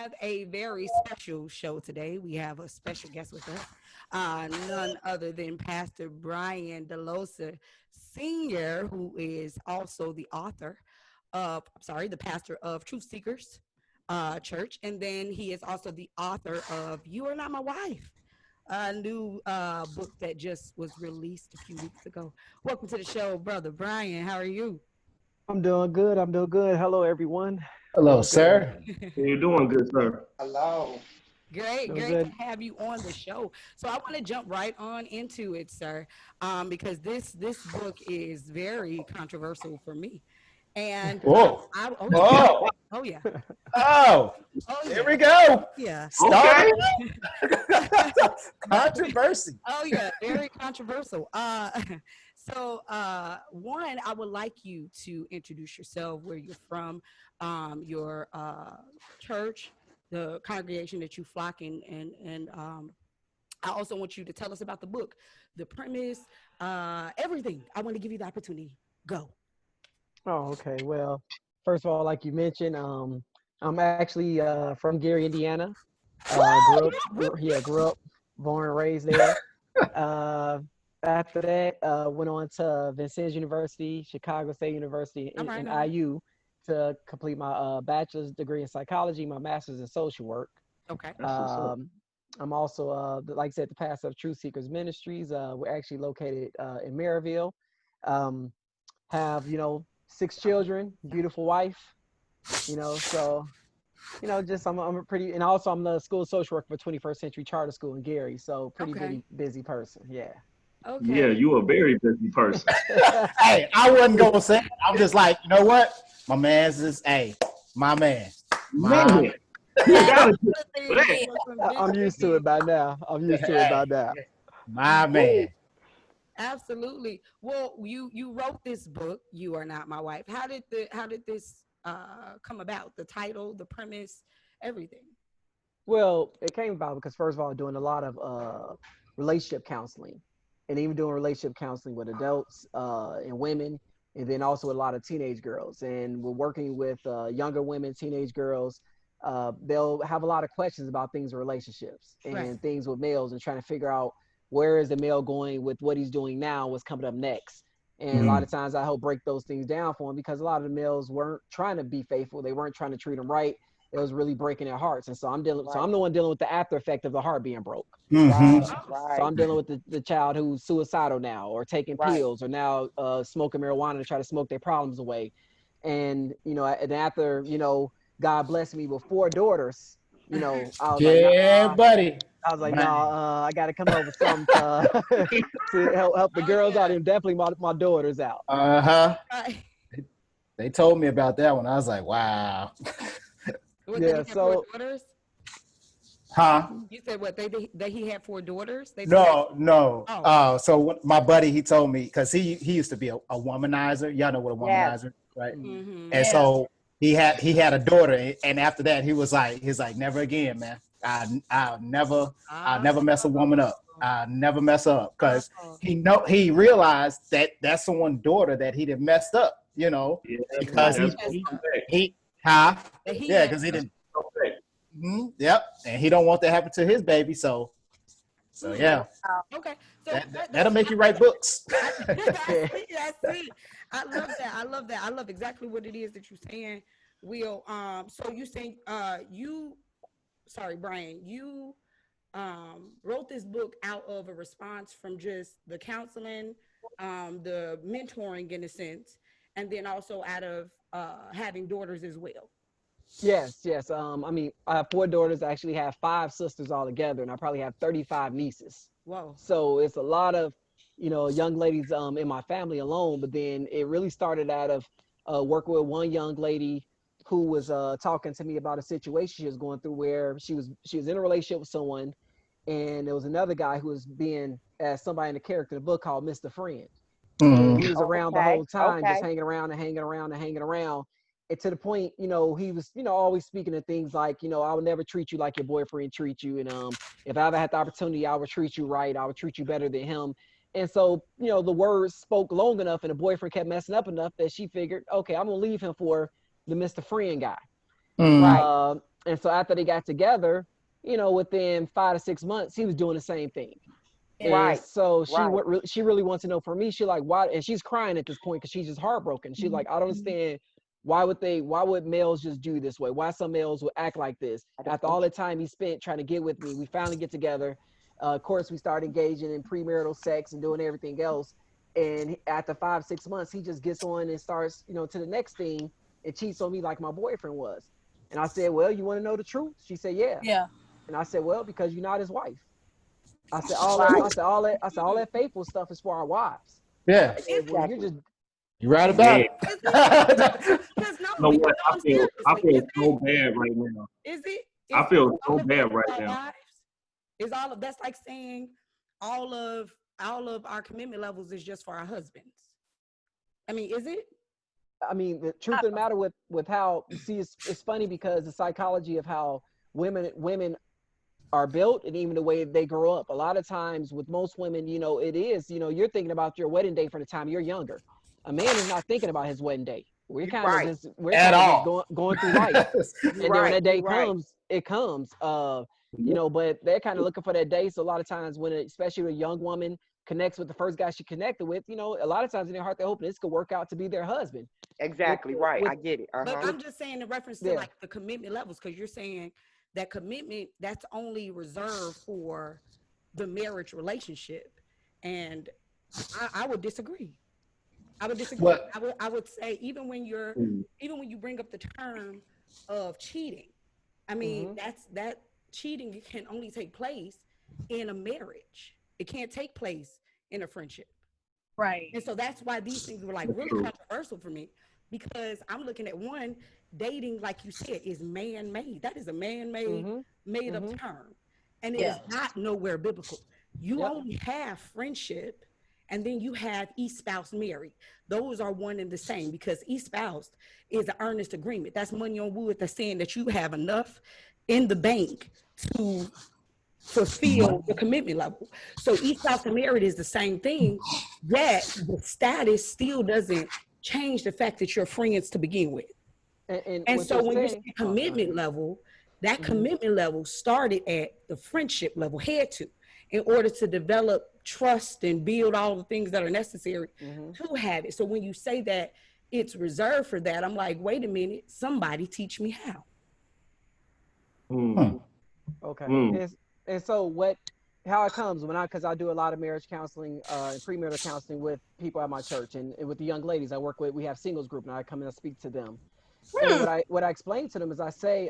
have a very special show today. We have a special guest with us, none other than Pastor Brian Dilosa Sr., who is also the author the pastor of Truth Seekers Church. And then he is also the author of You Are Not My Wife, a new book that just was released a few weeks ago. Welcome to the show, Brother Brian. How are you? I'm doing good. I'm doing good. Hello, everyone. Hello, Doing good. sir. You're doing good, sir. Hello. Great, Doing great to good. have you on the show. So I want to jump right on into it, sir, because this book is very controversial for me. And Whoa. oh yeah, Oh, oh yeah, oh, oh here yeah, we go. yeah, Start Okay. controversy. oh yeah, very controversial. So one, I would like you to introduce yourself, where you're from, your church, the congregation that you flock in, and I also want you to tell us about the book, the premise, everything. I want to give you the opportunity. Go. Oh, okay. Well, first of all, like you mentioned, I'm actually from Gary, Indiana. Grew up, born and raised there. Uh, After that, went on to Vincennes University, Chicago State University, All and right, all right. IU to complete my bachelor's degree in psychology, my master's in social work. Okay. That's what's up. Um, I'm also, like I said, the pastor of Truth Seekers Ministries. We're actually located in Maryville. Um, have 6 children, beautiful wife. So just I'm a pretty, and also I'm the school social worker for 21st Century Charter School in Gary. So pretty Okay. busy person. Yeah. Yeah, Okay. you a very busy person. Hey, I wasn't gonna say it. I'm just like, you know what? My man's is my man. My Man, you That's gotta the do thing. that. You are some big I'm used to things. it by now. I'm used to it hey, by now. my Woo. man. Absolutely. Well, you wrote this book, You Are Not My Wife. How did this come about? The title, the premise, everything. Well, it came about because first of all, doing a lot of relationship counseling, and even doing relationship counseling with adults and women, and then also with a lot of teenage girls. And we're working with younger women, teenage girls. They'll have a lot of questions about things in relationships Right. and things with males, and trying to figure out where is the male going with what he's doing now, what's coming up next. And a lot Mm. of times I help break those things down for them because a lot of the males weren't trying to be faithful. They weren't trying to treat them right. It was really breaking their hearts. And so I'm Right. the one dealing with the after effect of the heart being broke. Hmm. Right. Oh, So Right. I'm dealing with the child who's suicidal now, or taking Right. pills, or now smoking marijuana to try to smoke their problems away. And and after God blessed me with 4 daughters, I was like, Yeah, nah. buddy. I was like, Man. nah, I got to come up with something to help the oh girls out, yeah. and definitely my daughters out. Uh-huh. Right. They told me about that one. I was like, wow. What did Yeah. he have four So daughters? Huh? You said what? They he had 4 daughters. They both. No, no. Oh. My buddy, he told me because he used to be a womanizer. Y'all know what a Yes. womanizer, right? mm, Mm-hmm. And Yes. so he had a daughter, and after that, he's like, never again, man. I'll never mess a woman up. I'll never mess her up because Oh. he realized that that's someone's daughter that he did messed up, Yeah, because That Right. he that's messed up. he huh That he yeah, messed because he up. didn't. Yep, and he don't want that happen to his baby, so Mm. yeah, Okay. So that'll that's make you write books. I see. I see. I love that. I love that. I love exactly what it is that you're saying, Will. So you saying sorry, Brian, you wrote this book out of a response from just the counseling, the mentoring in a sense, and then also out of having daughters as well. yes, yes. I mean, I have 4 daughters. I actually have 5 sisters altogether, and I probably have 35 nieces. Whoa. So it's a lot of, young ladies in my family alone. But then it really started out of working with one young lady who was talking to me about a situation she was going through, where she was in a relationship with someone, and there was another guy who was being, as somebody in the character in the book, called Mr. Friend. And he Mhm. was around the Okay. whole time, just Okay. hanging around and hanging around and hanging around. And to the point, he was, always speaking of things like, I would never treat you like your boyfriend treats you. And if I ever had the opportunity, I would treat you right. I would treat you better than him. And so, the words spoke long enough, and the boyfriend kept messing up enough, that she figured, okay, I'm gonna leave him for the Mr. Friend guy. Mhm. Right. Um, And so after they got together, you know, within 5 to 6 months, he was doing the same thing. And Right. so Right. she really wants to know from me. She like, why? And she's crying at this point because she's just heartbroken. She's like, I don't understand. Why would males just do this way? Why some males would act like this? I don't After all the time he spent trying to get with me, we finally get together. Of course, we start engaging in premarital sex and doing everything else. And after 5, 6 months, he just gets on and starts, you know, to the next thing and cheats on me like my boyfriend was. And I said, well, you want to know the truth? She said, yeah. Yeah. And I said, well, because you're not his wife. I said Right. all that faithful stuff is for our wives. Yeah, Well, you're Exactly. just you're right Man, about Is it. it? Because no, you know because what? no, I'm serious. I Like, feel so bad right now. is it? I Is feel all so of bad that right our now. wives? Is all of that's like saying all of our commitment levels is just for our husbands? I mean, is it? I mean, the truth of the matter with how you see, it's funny because the psychology of how women are built and even the way they grow up. A lot of times with most women, you know, it is, you know, you're thinking about your wedding day from the time you're younger. A man is not thinking about his wedding day. You right. We're At kind of just all. going through life. You And then when right. that You day right. comes, it comes. You Yep. know, but they're kind of looking for that day. So a lot of times when especially a young woman connects with the first guy she connected with, you know, a lot of times in their heart they're hoping this could work out to be their husband. With Exactly right. with I get it. But Uh-huh. I'm just saying in reference to yeah. like the commitment levels, because you're saying that commitment that's only reserved for the marriage relationship, and I would disagree. I would disagree. What? I would say Mm. even when you bring up the term of cheating, I mean Mm-hmm. that cheating can only take place in a marriage. It can't take place in a friendship. Right. And so that's why these things were like That's really true. controversial for me, because I'm looking at one, dating, like you said, is man-made. That is a man-made, Mm-hmm. made up Mm-hmm. term. And it is Yeah. not nowhere biblical. You Yep. only have friendship, and then you have espoused married. Those are one and the same, because espoused is an earnest agreement. That's money on wood, that's saying that you have enough in the bank to fulfill the commitment level. So espoused and married is the same thing, yet the status still doesn't change the fact that you're friends to begin with. And And what so you're when you're saying, saying oh, sorry. commitment level, that Mm-hmm. commitment level started at the friendship level, had to, in order to develop trust and build all the things that are necessary Mm-hmm. to have it. So when you say that it's reserved for that, I'm like, wait a minute, somebody teach me how. Hmm. Mm. Okay. Mm. And so how it comes because I do a lot of marriage counseling and premarital counseling with people at my church and with the young ladies I work with, we have singles group and I come in and speak to them. And what I explain to them is I say,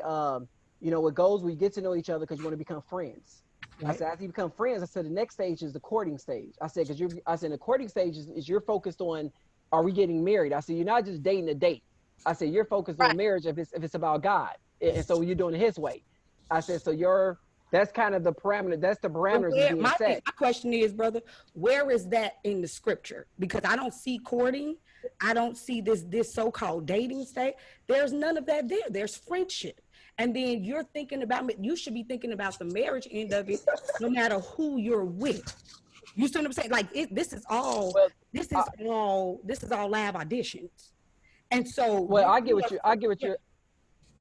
you know, what goes, we get to know each other because you want to become friends. I Right? said, after you become friends, I said, the next stage is the courting stage. I said, I said, the courting stage is you're focused on, are we getting married? I said, you're not just dating a date. I said, you're focused Right. on marriage if it's about God. And so you're doing it his way. I said, so that's kind of the parameter. That's the But parameters is where, being set. my question is, brother, where is that in the scripture? Because I don't see courting, I don't see this so-called dating state. There's none of that there. There's friendship. And then you're thinking about, you should be thinking about the marriage end of it, no matter who you're with. You see what I'm saying? Like this is all, Well, this I, is all, this is all live auditions. And so well, I get what yeah, you're.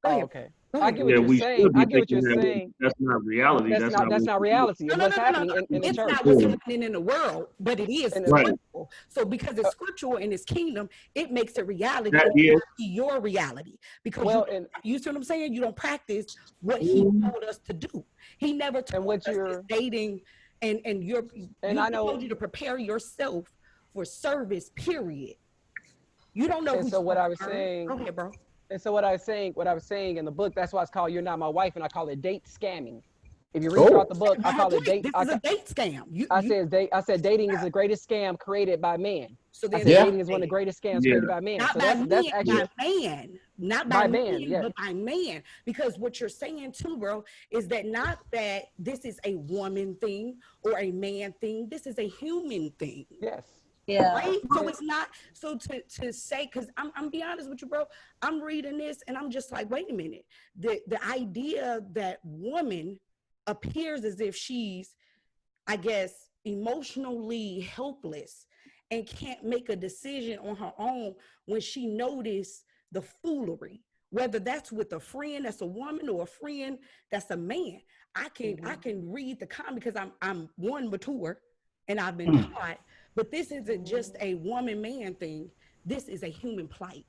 go Oh, ahead. okay. Go I ahead. get what Yeah, you're we saying. should I be get what you're thinking that, saying. but that's not reality. That's What not we do. reality No, and no, what's no, no, no, happening in the it's church. not what's Yeah. happening in the world, but it is And Right. scriptural. So because it's scriptural in His kingdom, it makes it reality. That It may is. not be your reality because well, and you see what I'm saying. You don't practice what He Mm. told us to do. He never and told what us this you're dating and and I He told know. you to prepare yourself for service. Period. You don't know And who so you're what gonna I was serve. saying. Go ahead, bro. And so what I was saying in the book. That's why it's called "You're Not My Wife," and I call it date scamming. If you read throughout Oh, the book, I My call it point. date. This is a date scam. I said dating is the greatest scam created by man. So I then said yeah. dating is one of the greatest scams Yeah. created by man. not So by that's men, actually Yeah. by man, not by by man. men, Yeah. but by man. Because what you're saying too, bro, is that not that this is a woman thing or a man thing. This is a human thing. Yes. Yeah. Right? So it's not so to say, because I'm be honest with you, bro. I'm reading this and I'm just like, wait a minute. The idea that woman appears as if she's, I guess, emotionally helpless and can't make a decision on her own when she noticed the foolery whether that's with a friend that's a woman or a friend that's a man. I can read the comment because I'm one mature and I've been taught, but this isn't just a woman man thing. This is a human plight.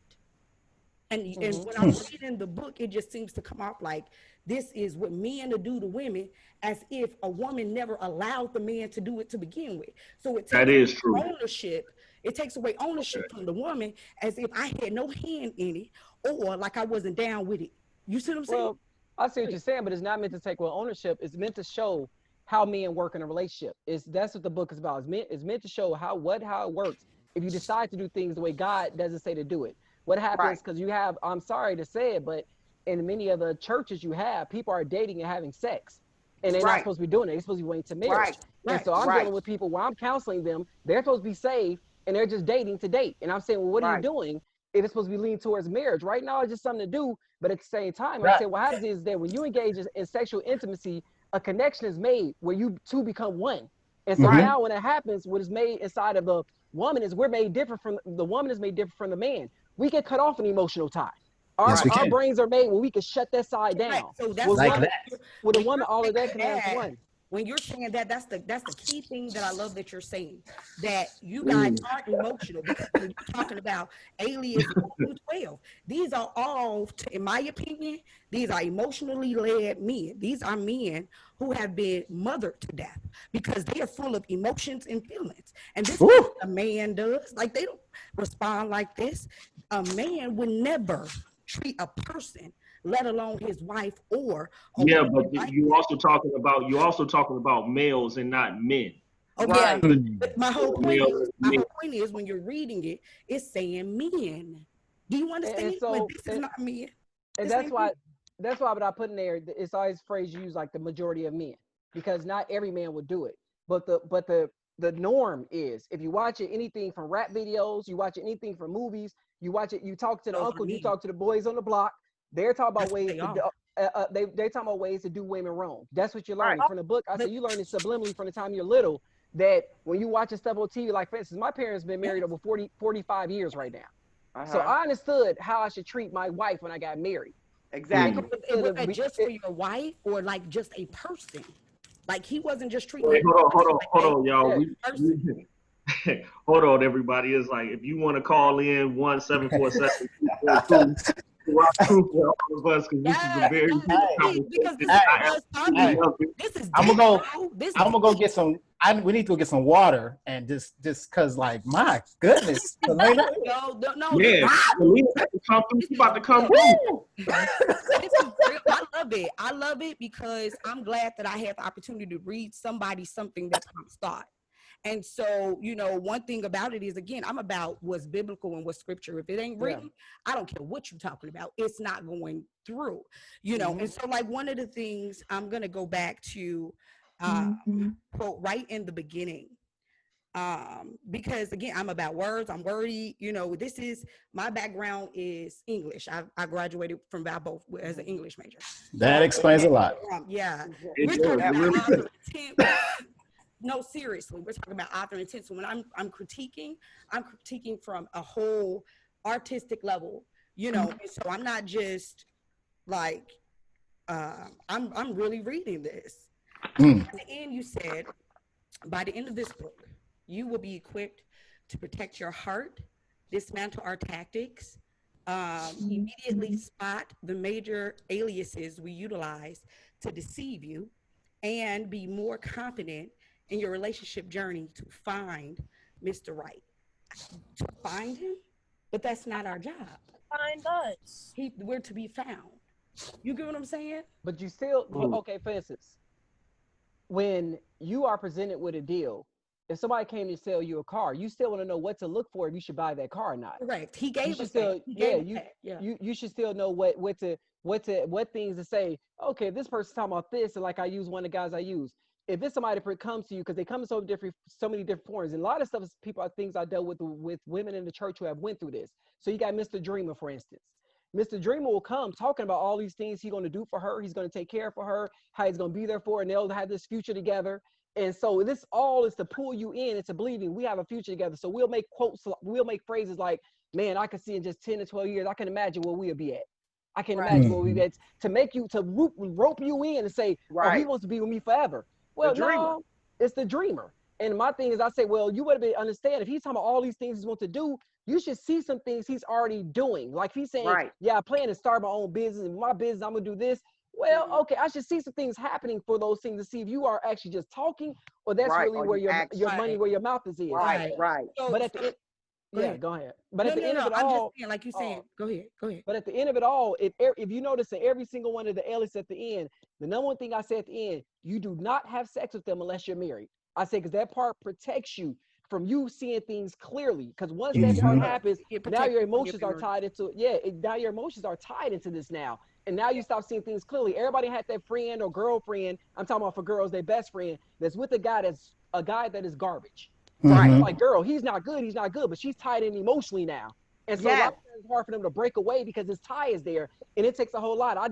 And when I'm reading the book, it just seems to come off like this is what men to do to women, as if a woman never allowed the man to do it to begin with. So it That takes is true. ownership. It takes away ownership from the woman, as if I had no hand in it, or like I wasn't down with it. You see what I'm saying? Well, I see what you're saying, but it's not meant to take away ownership. It's meant to show how men work in a relationship. That's what the book is about. It's meant to show how it works if you decide to do things the way God doesn't say to do it. What happens, because you have, I'm sorry to say it, but in many of the churches you have, people are dating and having sex. And they're not supposed to be doing it. They're supposed to be waiting to marriage. And so I'm dealing with people where I'm counseling them. They're supposed to be saved and they're just dating to date. And I'm saying, well, what are you doing if it's supposed to be leaning towards marriage? Right now, it's just something to do. But at the same time, I'm saying what happens is that when you engage in sexual intimacy, a connection is made where you two become one. And so now when it happens, what is made inside of the woman is we're made different from the woman is made different from the man. We get cut off an emotional tie. Our brains are made where we can shut that side down. So that's with, like woman, that. with a woman, all of that can have one. When you're saying that, that's the key thing that I love that you're saying, that you guys aren't emotional, because when you're talking about Alias 12, these are all, in my opinion, these are emotionally led men. These are men who have been mothered to death because they are full of emotions and feelings. And this is what a man does. Like, they don't respond like this. A man would never treat a person, let alone his wife or yeah, but you also talking about males and not men. yeah. But my whole point is when you're reading it, it's saying men. Do you understand? This is not men. And that's why what I put in there, it's always phrase used like the majority of men, because not every man would do it. But the norm is, if you watch it, anything from rap videos, you watch it, anything from movies, you watch it, you talk to the uncles, you talk to the boys on the block, they're talking about ways they're talking about ways to do women wrong. That's what you're learning from the book. I said you learn it subliminally from the time you're little, that when you watch stuff on TV, like for instance, my parents been married over 45 years right now. So I understood how I should treat my wife when I got married. Exactly. Was that just for your wife, or like just a person? Like, he wasn't just treating. Wait, hold on, y'all. Hold on, everybody. It's like, if you want to call in 1-747-242, all of us, because this is a very I'm gonna go get some. We need to go get some water, and just because, like, my goodness, Selena. Yeah, Selena about to come through. I love it because I'm glad that I had the opportunity to read somebody something that prompts thought. And so, one thing about it is, again, I'm about what's biblical and what's scripture. If it ain't written, I don't care what you're talking about. It's not going through, And so, like, one of the things I'm going to go back to, quote right in the beginning, because again, I'm about words. I'm wordy. This is my background is English. I graduated from both as an English major. That explains a lot. We're talking about author intent. No, seriously, we're talking about author intent. So when I'm critiquing from a whole artistic level, And so I'm not just like I'm really reading this. At the end, you said, by the end of this book, you will be equipped to protect your heart, dismantle our tactics, immediately spot the major aliases we utilize to deceive you, and be more confident in your relationship journey to find Mr. Right. To find him, but that's not our job. Find us. We're to be found. You get what I'm saying? But you still, okay, for instance, when you are presented with a deal, if somebody came to sell you a car, you still want to know what to look for if you should buy that car or not. Correct. He gave us still, that. You should still know what things to say. Okay, this person's talking about this, and like I use one of the guys I use. If it's somebody that comes to you, because they come in so many different forms, and a lot of stuff is things I dealt with women in the church who have went through this. So you got Mr. Dreamer, for instance. Mr. Dreamer will come talking about all these things he's going to do for her. He's going to take care for her, how he's going to be there for her, and they'll have this future together. And so this all is to pull you in into believing we have a future together. So we'll make quotes, we'll make phrases like, man, I can see in just 10 to 12 years, I can imagine where we'll be at. I can't Right. imagine what we had to make you to rope you in and say, oh, he Right. wants to be with me forever. Well, dreamer. no, it's the dreamer. And my thing is, I say, well, you would understand if he's talking about all these things he wants to do, you should see some things he's already doing. Like he's saying, Right. yeah, I plan to start my own business, and my business, I'm gonna do this. Well, okay, I should see some things happening for those things to see if you are actually just talking or that's Right, really or where you your money, where your mouth is. Right, right. But at the end, go ahead. But at the end of it I'm all, just saying, like you saying, go ahead. but at the end of it all, if you notice in every single one of the alias at the end, the number one thing I say at the end, you do not have sex with them unless you're married. I say because that part protects you from you seeing things clearly. Because once that part happens, now your emotions are tied into now your emotions are tied into this now. And now you stop seeing things clearly. Everybody had that friend or girlfriend. I'm talking about for girls, their best friend that's with a guy that is garbage. Right. Like, girl, he's not good, but she's tied in emotionally now. And so a lot of times it's hard for them to break away because this tie is there, and it takes a whole lot. I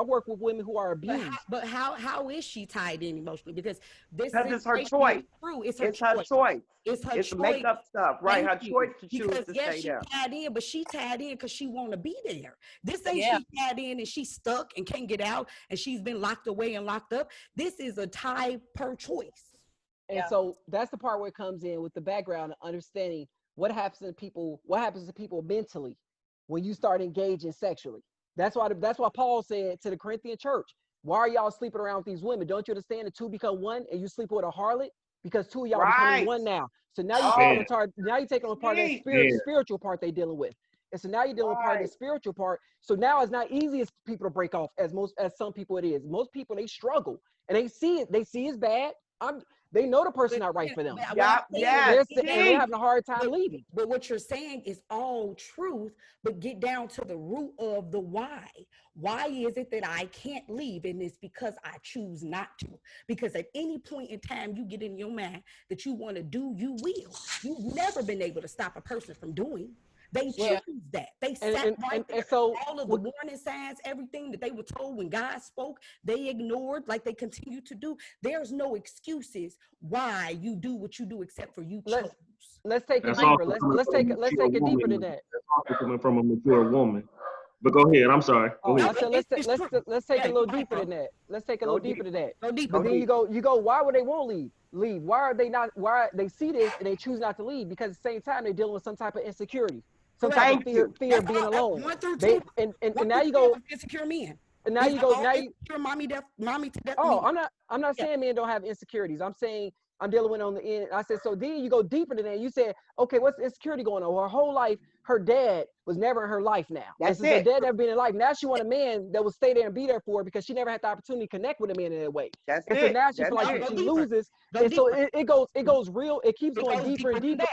work with women who are abused. But how is she tied in emotionally? Because it's her choice. True, it's her choice. It's her choice. Makeup stuff, right? Her choice to choose because to yes, stay there. she tied in, but she tied in because she want to be there. This ain't Yeah. she tied in and she's stuck and can't get out and she's been locked away and locked up. This is a tie per choice. And so that's the part where it comes in with the background and understanding what happens to people mentally when you start engaging sexually. That's why Paul said to the Corinthian church, why are y'all sleeping around with these women? Don't you understand the two become one and you sleep with a harlot? Because two of y'all becoming one now. So now you're taking on part of that spiritual part they dealing with. And so now you're dealing with part of the spiritual part. So now it's not easy as people to break off as some people it is. Most people, they struggle and they see it. They see it's bad. They know the person not right for them. And they're having a hard time leaving. But what you're saying is all truth, but get down to the root of the why. Why is it that I can't leave? And it's because I choose not to. Because at any point in time you get in your mind that you want to do, you will. You've never been able to stop a person from doing. They choose that. They sat right there. So all of the warning signs, everything that they were told when God spoke, they ignored like they continue to do. There's no excuses why you do what you do except for you chose. Let's take it deeper. Let's take it deeper than that. That's also coming from a mature woman. But go ahead. I'm sorry. Go ahead. I said let's take it a little deeper than that. Let's take a little deeper than that. But then you go. Why would they want to leave? Why are they not? Why they see this and they choose not to leave? Because at the same time they're dealing with some type of insecurity. Some type of fear of being alone. And now you go insecure men. And now you go. Now you mommy to death. Oh, I'm not saying men don't have insecurities. I'm saying I'm dealing with on the end. I said so. Then you go deeper than that. You said, okay, what's insecurity going on? Well, her whole life, her dad was never in her life. Now that's it. Her dad never been in life. Now she want a man that will stay there and be there for her because she never had the opportunity to connect with a man in that way. That's and it. so now she feel like she loses. And so it goes real. It keeps going deeper and deeper.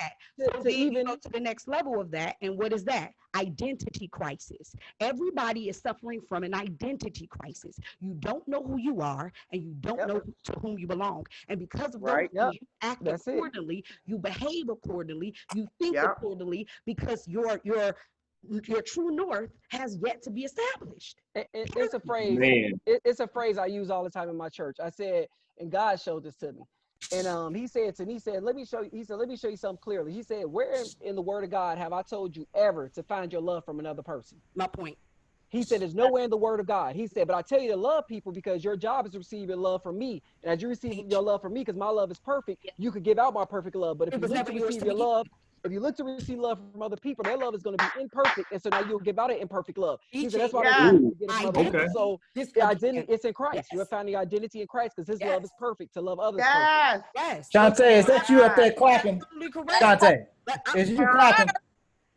To even go to the next level of that. And what is that? Identity crisis. Everybody is suffering from an identity crisis. You don't know who you are and you don't know to whom you belong. And because of those things, you act accordingly, you behave accordingly, you think accordingly because your true north has yet to be established. It's a phrase. It's a phrase I use all the time in my church. I said, and God showed this to me. And he said to me, let me show you something clearly. He said, where in the word of God have I told you ever to find your love from another person? My point. He said, there's nowhere in the word of God. He said, but I tell you to love people because your job is to receive your love from me. And as you receive your love from me, because my love is perfect, you could give out my perfect love. But if you look to receive your love, if you look to receive love from other people, their love is going to be imperfect. And so now you'll give out an imperfect love. He said, that's why So the identity, it's in Christ. You'll find the identity in Christ because his love is perfect to love others. Yes. Shantae, is that you up there clapping? Shantae, is you clapping?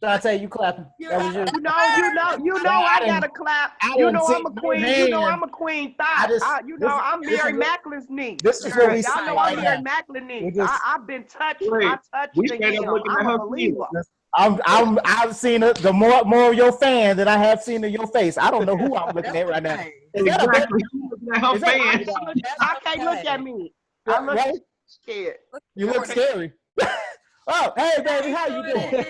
Shantae, you clapping? That was you. You know, I gotta clap. You know, I'm a queen. You know, I'm a queen thought. I'm Mary Macklin's niece. This is what we say. Y'all know I'm Mary Macklin's niece. I've been touched. I touched the heel. I'm a believer. I've seen the more of your fan than I have seen of your face. I don't know who I'm looking at right now. Exactly. I can't look at me. I look scared. You look scary. Oh, hey, baby, how you doing?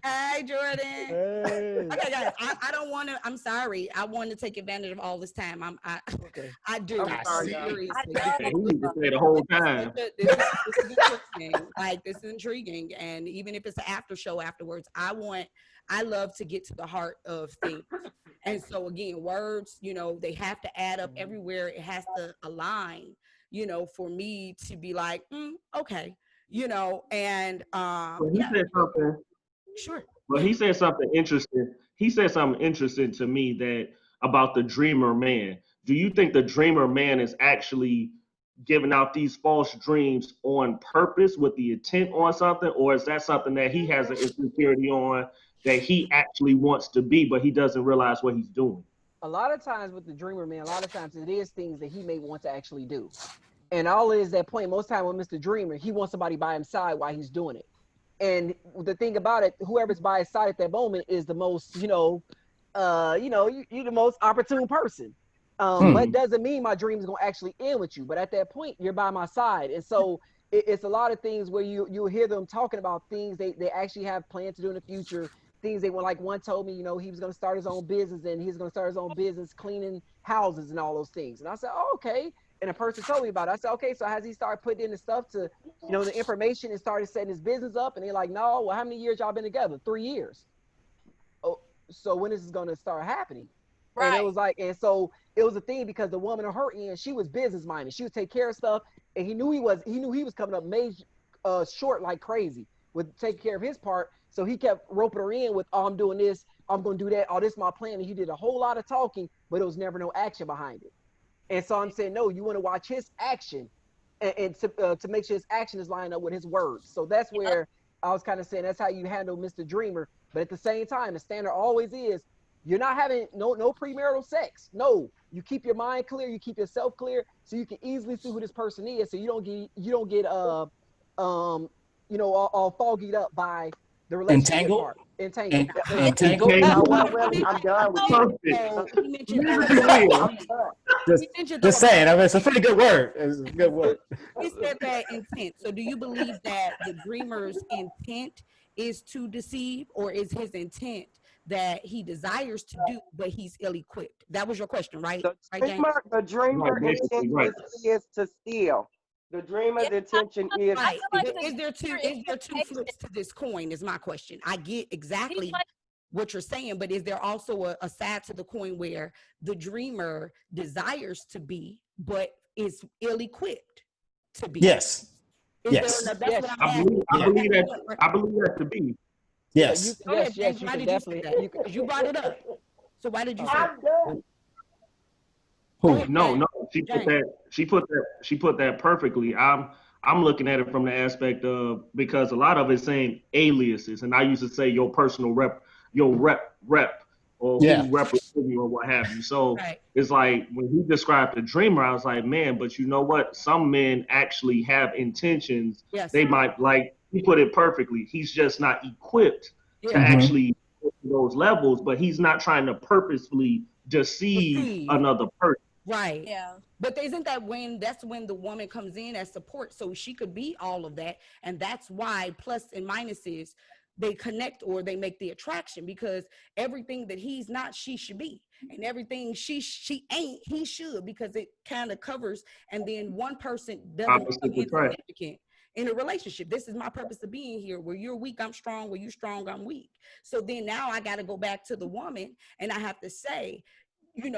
Hey, Jordan. Hey. Okay, guys, I don't want to. I'm sorry. I want to take advantage of all this time. I do. I'm sorry. Seriously. He need to say the whole time. This is interesting. Like, this is intriguing, and even if it's an after show afterwards, I love to get to the heart of things. And so again, words, they have to add up everywhere. It has to align, for me to be like, okay, and Well, he said something. Sure. Well, he said something interesting. He said something interesting to me that about the dreamer man. Do you think the dreamer man is actually giving out these false dreams on purpose with the intent on something, or is that something that he has an insecurity on that he actually wants to be, but he doesn't realize what he's doing? A lot of times with the dreamer man, a lot of times it is things that he may want to actually do. And all it is that point, most time with Mr. Dreamer, he wants somebody by his side while he's doing it. And the thing about it, whoever's by his side at that moment is the most, you're the most opportune person. But it doesn't mean my dream is gonna actually end with you. But at that point, you're by my side. And so it's a lot of things where you hear them talking about things they actually have planned to do in the future. Things they were like, one told me, he was gonna start his own business and he's gonna start his own business cleaning houses and all those things. And I said, oh, okay. And a person told me about it. I said, okay, so has he started putting in the stuff to, the information and started setting his business up? And they're like, no, well, how many years y'all been together? 3 years. Oh, so when is this going to start happening? Right. And it was like, and so it was a thing because the woman on her end, she was business minded. She would take care of stuff. And he knew he was coming up major, short like crazy with taking care of his part. So he kept roping her in with, oh, I'm doing this, I'm going to do that. Oh, this is my plan. And he did a whole lot of talking, but there was never no action behind it. And so I'm saying, no, you want to watch his action and to make sure his action is lined up with his words. So that's where I was kind of saying that's how you handle Mr. Dreamer. But at the same time, the standard always is you're not having no premarital sex. No, you keep your mind clear, you keep yourself clear, so you can easily see who this person is. So you don't get all foggied up by the relationship part. Entangled. I'm done with you. Just saying. I mean, it's a pretty good word. It's a good word. He said that intent. So do you believe that the dreamer's intent is to deceive, or is his intent that he desires to do, but he's ill-equipped? That was your question, right? The dreamer intent is to steal. The dreamer's intention is. Right. Is there two flips to this coin? Is my question. I get exactly what you're saying, but is there also a side to the coin where the dreamer desires to be, but is ill-equipped to be? Yes. Yes. I believe that to be. Yes. Yes. Why did you say that? You brought it up. So why did you say that? No. She put that perfectly. I'm looking at it from the aspect of, because a lot of it's saying aliases, and I used to say your personal rep, or who represents you or what have you. So it's like when he described the dreamer, I was like, man, but you know what? Some men actually have intentions. Yes. They might, like he put it perfectly. He's just not equipped to actually get to those levels, but he's not trying to purposefully deceive another person. Right. Yeah. But isn't that that's when the woman comes in as support, so she could be all of that, and that's why plus and minuses they connect, or they make the attraction, because everything that he's not, she should be, and everything she ain't, he should, because it kind of covers. And then one person doesn't become insignificant in a relationship. This is my purpose of being here. Where you're weak, I'm strong. Where you're strong, I'm weak. So then now I got to go back to the woman, and I have to say,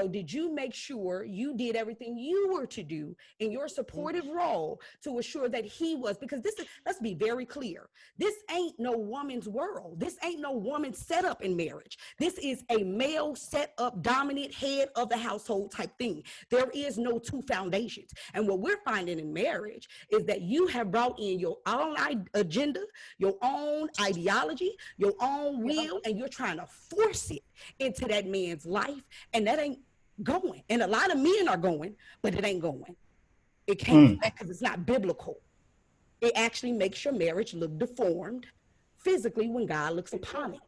did you make sure you did everything you were to do in your supportive role to assure that he was? Because let's be very clear. This ain't no woman's world. This ain't no woman's setup in marriage. This is a male set up, dominant head of the household type thing. There is no two foundations. And what we're finding in marriage is that you have brought in your own agenda, your own ideology, your own will, and you're trying to force it into that man's life, and that ain't going. And a lot of men are going, but it ain't going. It can't, because it's not biblical. It actually makes your marriage look deformed physically when God looks upon it.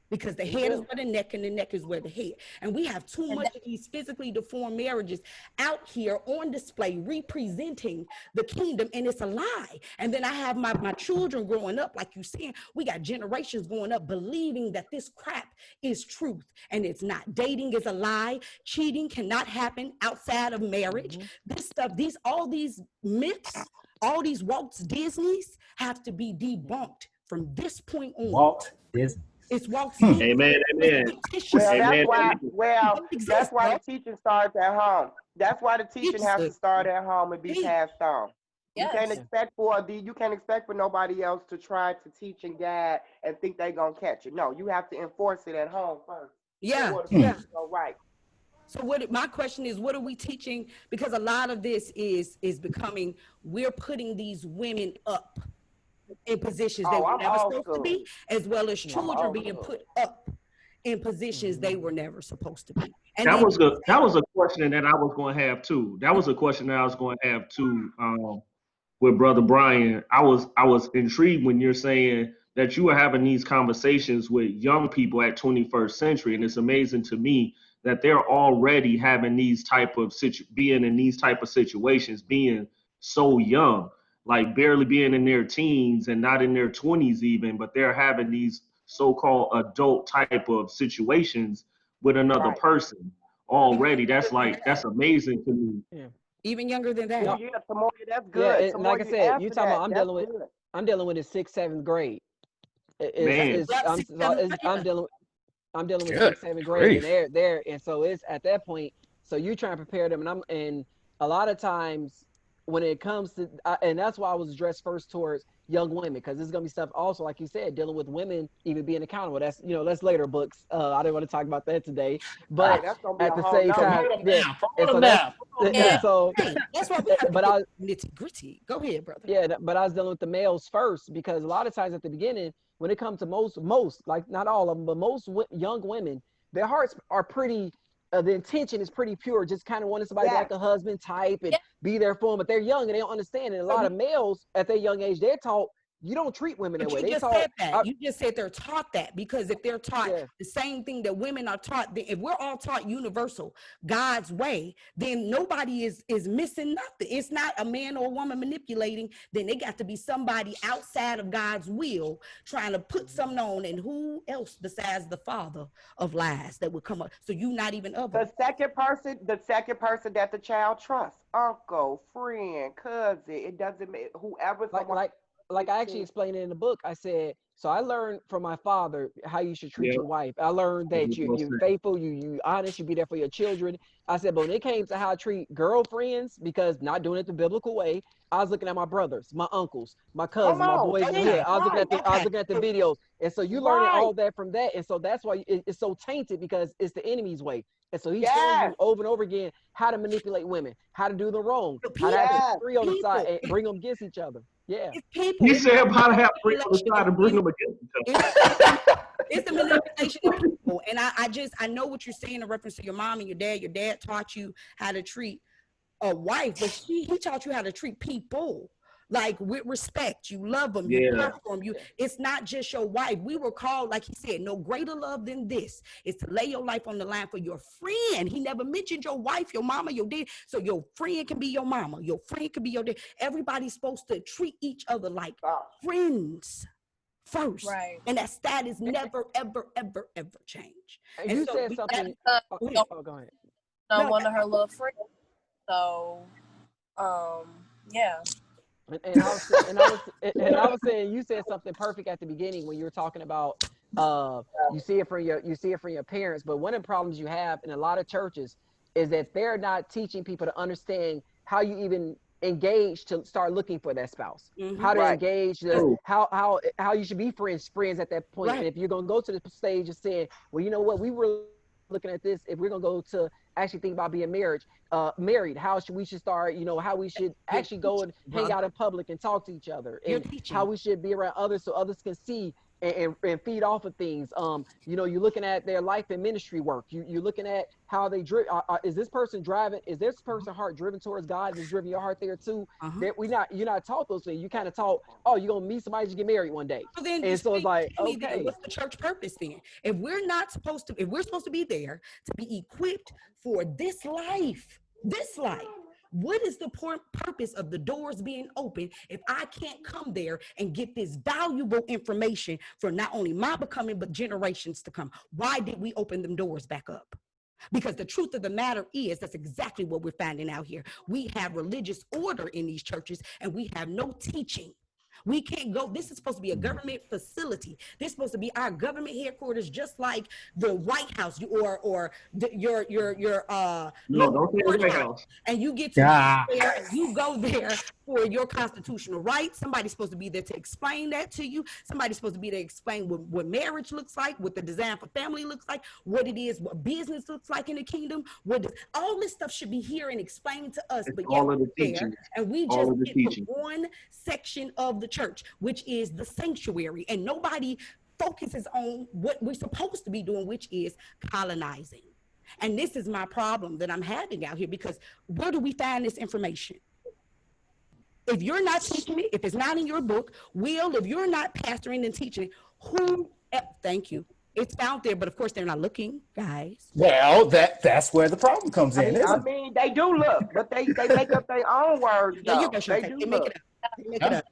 Because the head is where the neck, and the neck is where the head. And we have too much of these physically deformed marriages out here on display representing the kingdom, and it's a lie. And then I have my children growing up, like you saying, we got generations growing up believing that this crap is truth, and it's not. Dating is a lie. Cheating cannot happen outside of marriage. This stuff, all these myths, all these Walt Disneys have to be debunked from this point on. Walt Disney. It's walks you. Amen. Amen. Well, Amen. that's why the teaching starts at home. That's why the teaching has to start at home and be passed on. You can't expect for nobody else to try to teach and guide and think they're gonna catch it. No, you have to enforce it at home first. Yeah. Go right. So my question is, what are we teaching? Because a lot of this is becoming, we're putting these women up in positions they were never supposed to be, as well as children being put up in positions they were never supposed to be. And that was a question that I was going to have too. That was a question that I was going to have too. With Brother Brian, I was intrigued when you're saying that you are having these conversations with young people at 21st century, and it's amazing to me that they're already having these being in these type of situations, being so young, like barely being in their teens and not in their 20s even, but they're having these so-called adult type of situations with another person already. That's amazing to me. Yeah. Even younger than that. Yeah, that's good. Yeah, and like I said, you talking about I'm dealing with the 6th, 7th grade. I'm dealing with 6th, 7th grade, and they're and so it's at that point. So you trying to prepare them, and a lot of times when it comes to, and that's why I was addressed first towards young women, because there's gonna be stuff also, like you said, dealing with women even being accountable. That's that's later books. I didn't want to talk about that today, but at the same time, so that's why we have to nitty gritty. Go ahead, brother. Yeah, but I was dealing with the males first, because a lot of times at the beginning, when it comes to most, like not all of them, but most young women, their hearts are pretty, the intention is pretty pure, just kind of wanting somebody like a husband type and be there for them, but they're young and they don't understand. And a lot of males at their young age, they're taught, you don't treat women that way. You just said they're taught that, because if they're taught the same thing that women are taught, if we're all taught universal God's way, then nobody is missing nothing. It's not a man or a woman manipulating. Then they got to be somebody outside of God's will trying to put something on. And who else besides the father of lies that would come up? So you not even of the second person that the child trusts, uncle, friend, cousin. It doesn't matter, whoever. Like I actually explained it in the book. I said, so I learned from my father how you should treat your wife. I learned that you're faithful, you honest, you be there for your children. I said, but when it came to how I treat girlfriends, because not doing it the biblical way, I was looking at my brothers, my uncles, my cousins, my boys. I was looking at the videos. And so you learning all that from that. And so that's why it's so tainted, because it's the enemy's way. And so he's showing you over and over again how to manipulate women, how to do them wrong, how to have three on the side and bring them against each other. Yeah. He said how to have three on the side to bring them against each other. It's the manipulation of people. And I know what you're saying in reference to your mom and your dad. Your dad taught you how to treat a wife, but he taught you how to treat people. Like with respect, you love them, you care for them. It's not just your wife. We were called, like he said, no greater love than this is to lay your life on the line for your friend. He never mentioned your wife, your mama, your dad. So your friend can be your mama, your friend can be your dad. Everybody's supposed to treat each other like friends first, right? And that status never, ever, ever, ever change. And you said something. Go ahead. One of her little friends. So, yeah. And I was saying, you said something perfect at the beginning when you were talking about you see it from your parents. But one of the problems you have in a lot of churches is that they're not teaching people to understand how you even engage to start looking for that spouse, how to engage, how you should be friends at that point. And if you're gonna go to the stage of saying, well, you know what, we were looking at this, if we're gonna go to actually think about being married, how we should start, how we should actually go and hang out in public and talk to each other, and how we should be around others so others can see and feed off of things. You're looking at their life and ministry work. You're looking at how they drive. Is this person driving? Is this person heart driven towards God? Is driving your heart there too? That you're not taught those things. You kind of taught, oh, you're gonna meet somebody to get married one day. So then, and so it's like, okay, what's the church purpose then? If we're supposed to be there to be equipped for this life, what is the purpose of the doors being open if I can't come there and get this valuable information for not only my becoming, but generations to come? Why did we open them doors back up? Because the truth of the matter is, that's exactly what we're finding out here. We have religious order in these churches, and we have no teaching. We can't go. This is supposed to be a government facility. This is supposed to be our government headquarters, just like the White House or your No, local don't say the White courthouse. House. And you get to God. go there, you go there for your constitutional rights. Somebody's supposed to be there to explain that to you. Somebody's supposed to be there to explain what marriage looks like, what the design for family looks like, what it is, what business looks like in the kingdom. All this stuff should be here and explained to us. It's But yet all of the there, teaching. and we All just of the get teaching. to one section of the church, which is the sanctuary, and nobody focuses on what we're supposed to be doing, which is colonizing. And this is my problem that I'm having out here, because where do we find this information? If you're not teaching it, if it's not in your book, if you're not pastoring and teaching it, thank you. It's out there, but of course they're not looking, guys. Well, that's where the problem comes in, I isn't mean, they do look, but they make up their own words. There you Though. go, They Shante. do They make look. it up. They make it up.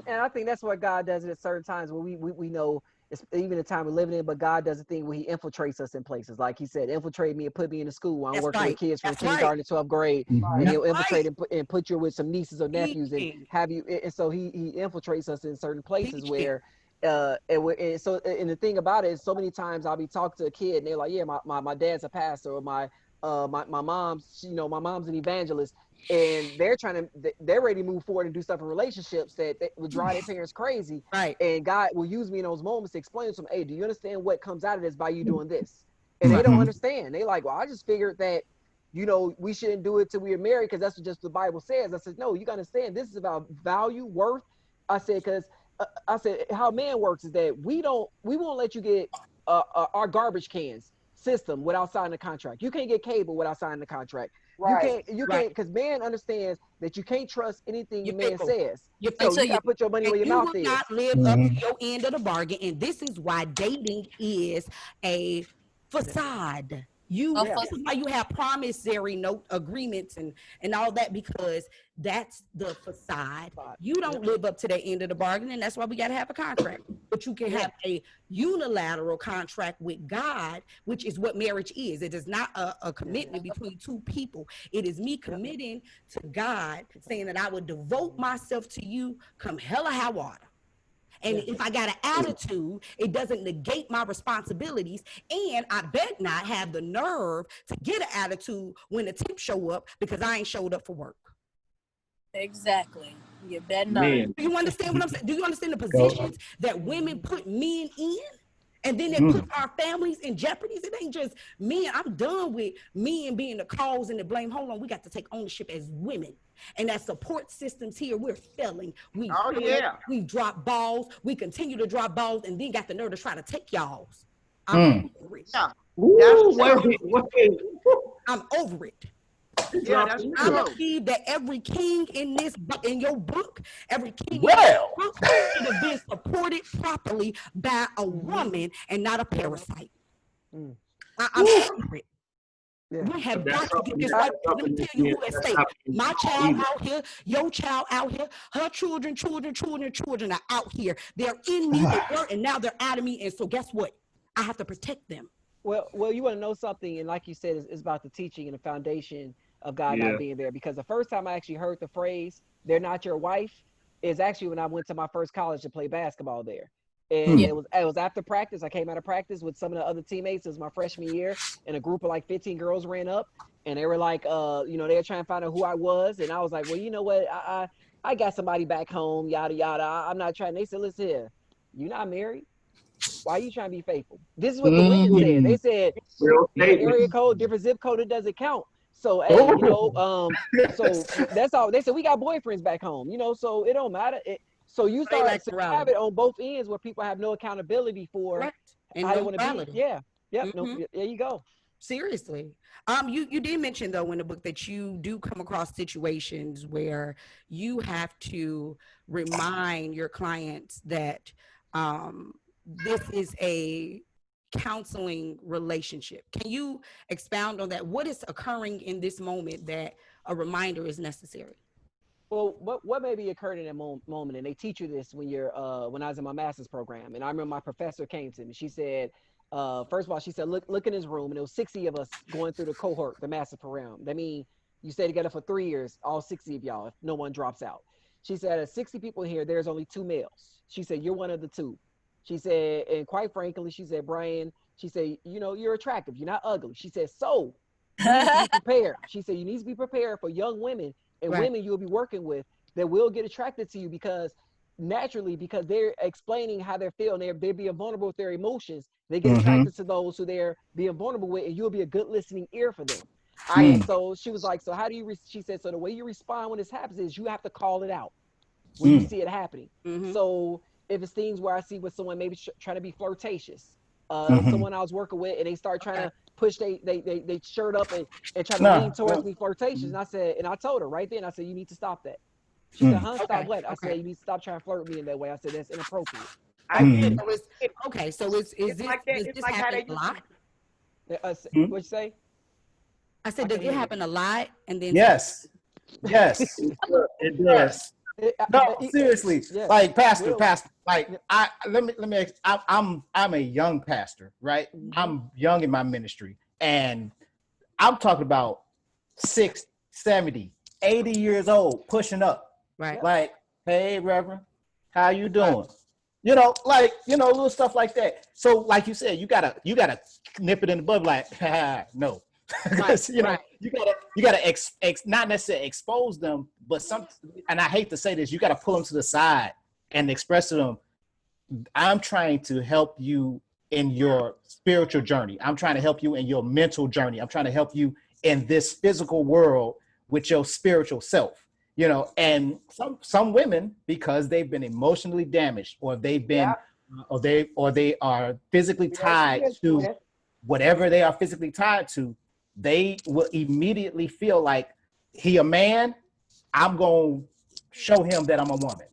And I think that's what God does at certain times where we know, it's even the time we're living in, but God does a thing where he infiltrates us in places. Like he said, infiltrate me and put me in the school. I'm That's working right. with kids from That's kindergarten to 12th grade, Mhm. and That's he'll infiltrate right. and put you with some nieces or nephews and Teaching. have you. And so he infiltrates us in certain places Teaching. where, and the thing about it is, so many times I'll be talking to a kid and they're like, yeah, my dad's a pastor, or my mom's, my mom's an evangelist. And they're ready to move forward and do stuff in relationships that would drive their parents crazy. Right. And God will use me in those moments to explain to them, hey, do you understand what comes out of this by you doing this? And they don't understand. They like, well, I just figured that, we shouldn't do it till we are married because that's just the Bible says. I said, no, you got to understand, this is about value, worth. I said, because how man works is that we won't let you get our garbage cans system without signing a contract. You can't get cable without signing a contract. Right. You can't, because man understands that you can't trust anything the man says. You're So you gotta put your money where your mouth will is. not live up to your end of the bargain. And this is why dating is a facade. This is why you have promissory note agreements and all that, because that's the facade. You don't live up to the end of the bargain, and that's why we got to have a contract. But you can have a unilateral contract with God, which is what marriage is. It is not a commitment between two people. It is me committing to God, saying that I would devote myself to you come hell or high water. And if I got an attitude, it doesn't negate my responsibilities. And I bet not have the nerve to get an attitude when the temps show up because I ain't showed up for work. Exactly. You bet not. Man. Do you understand what I'm saying? Do you understand the positions that women put men in? And then it puts our families in jeopardy. It ain't just men. I'm done with men being the cause and the blame. Hold on, we got to take ownership as women. And as support systems here, we're failing. We drop balls. We continue to drop balls, and then got the nerve to try to take y'all's. I'm over it. I'm over it. Yeah, that's I true. believe that every king in your book, every king in your book should have been supported properly by a woman and not a parasite. I'm over it. We have got to get this right. Let me tell you who at stake. My child out here, your child out here, her children are out here. They're in me, they were, and now they're out of me. And so guess what? I have to protect them. Well, you want to know something, and like you said, it's about the teaching and the foundation of God not being there. Because the first time I actually heard the phrase, they're not your wife, is actually when I went to my first college to play basketball there. And it was after practice. I came out of practice with some of the other teammates. It was my freshman year, and a group of like 15 girls ran up, and they were like, they were trying to find out who I was. And I was like, well, you know what? I got somebody back home, yada, yada. I'm not trying. They said, listen here, you're not married. Why are you trying to be faithful? This is what the women said. They said, different area code, different zip code, it doesn't count. So, so that's all. They said, we got boyfriends back home, so it don't matter. So you start to have it on both ends where people have no accountability for how they want to be. Yeah. Yep. No, there you go. Seriously. You did mention though in the book that you do come across situations where you have to remind your clients that this is a counseling relationship. Can you expound on that? What is occurring in this moment that a reminder is necessary? Well, what may be occurring in that moment, and they teach you this when I was in my master's program, and I remember my professor came to me. She said, first of all, she said, look in this room, and there was 60 of us going through the cohort, the master's program. That means you stay together for 3 years, all 60 of y'all, if no one drops out. She said, out of 60 people here, there's only 2 males. She said, you're one of the 2. She said, and quite frankly, she said, Brian, she said, you're attractive. You're not ugly. She said, so you need to be prepared. She said, you need to be prepared for young women and women you'll be working with that will get attracted to you because they're explaining how they're feeling. They're being vulnerable with their emotions. They get attracted to those who they're being vulnerable with, and you'll be a good listening ear for them. So she was like, so how do you, she said, so the way you respond when this happens is you have to call it out when you see it happening. So if it's things where I see with someone maybe trying to be flirtatious, someone I was working with, and they start trying to push they shirt up and try to lean towards me flirtatious. And I told her right then, I said, you need to stop that. She said, huh, stop what? I said, you need to stop trying to flirt with me in that way. I said, that's inappropriate. I get it. Okay, so is this like that. does It's this like happen a lot? What'd you say? I said, does it happen a lot? And then yes, it does. No, seriously, like pastor, like I'm a young pastor, right? I'm young in my ministry, and I'm talking about 60, 70, 80 years old, pushing up, right? Like, hey, Reverend, how you doing? Little stuff like that. So, like you said, you gotta nip it in the bud, like, no. Because you gotta not necessarily expose them, but and I hate to say this, you gotta pull them to the side and express to them, I'm trying to help you in your spiritual journey. I'm trying to help you in your mental journey. I'm trying to help you in this physical world with your spiritual self. And some women, because they've been emotionally damaged, or they've been or they are physically tied to whatever they are physically tied to, they will immediately feel like, he a man, I'm going to show him that I'm a woman.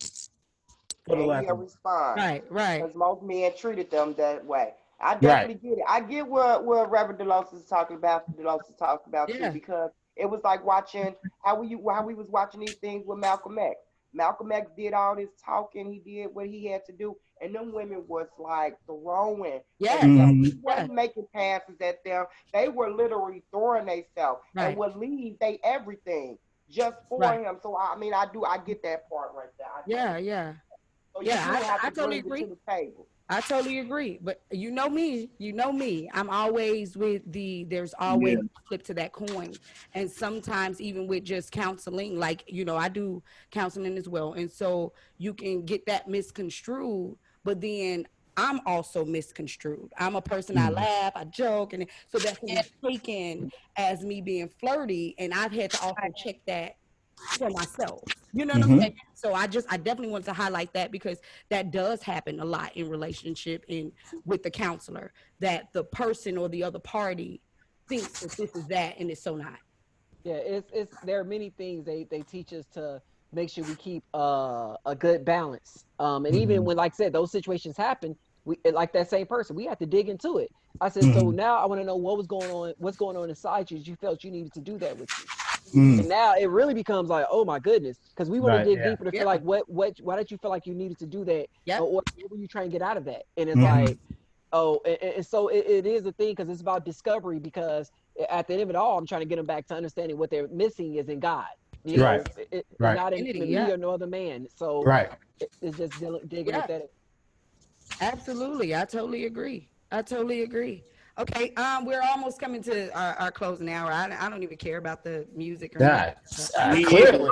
He'll respond. Right. Because most men treated them that way. I definitely get it. I get what Reverend Dilosa is talking about too, because it was like watching how we was watching these things with Malcolm X. Malcolm X did all this talking, he did what he had to do, and them women was like throwing. He wasn't making passes at them. They were literally throwing themselves and would leave they everything just for him. So I get that part right there. So I totally agree. To the table. I totally agree. But you know me. I'm always with there's always a flip to that coin. And sometimes even with just counseling, like, I do counseling as well. And so you can get that misconstrued, but then I'm also misconstrued. I'm a person, I laugh, I joke, and so that's taken as me being flirty. And I've had to also check that for myself. You know what I'm saying? So I definitely wanted to highlight that, because that does happen a lot in relationship and with the counselor, that the person or the other party thinks that this is that, and it's so not. Yeah, there are many things they teach us to make sure we keep a good balance. And even when, like I said, those situations happen, we, like that same person, we have to dig into it. I said, so now I want to know what's going on inside you. You felt you needed to do that with you. And now it really becomes like, oh my goodness, because we want to dig deeper to feel like why did you feel like you needed to do that? Or what were you trying to get out of that? And it's like, and so it is a thing, because it's about discovery, because at the end of it all, I'm trying to get them back to understanding what they're missing is in God. Not in me or no other man. So it's just digging at that. Absolutely. I totally agree. Okay, we're almost coming to our closing hour. I don't even care about the music or anything. Clearly.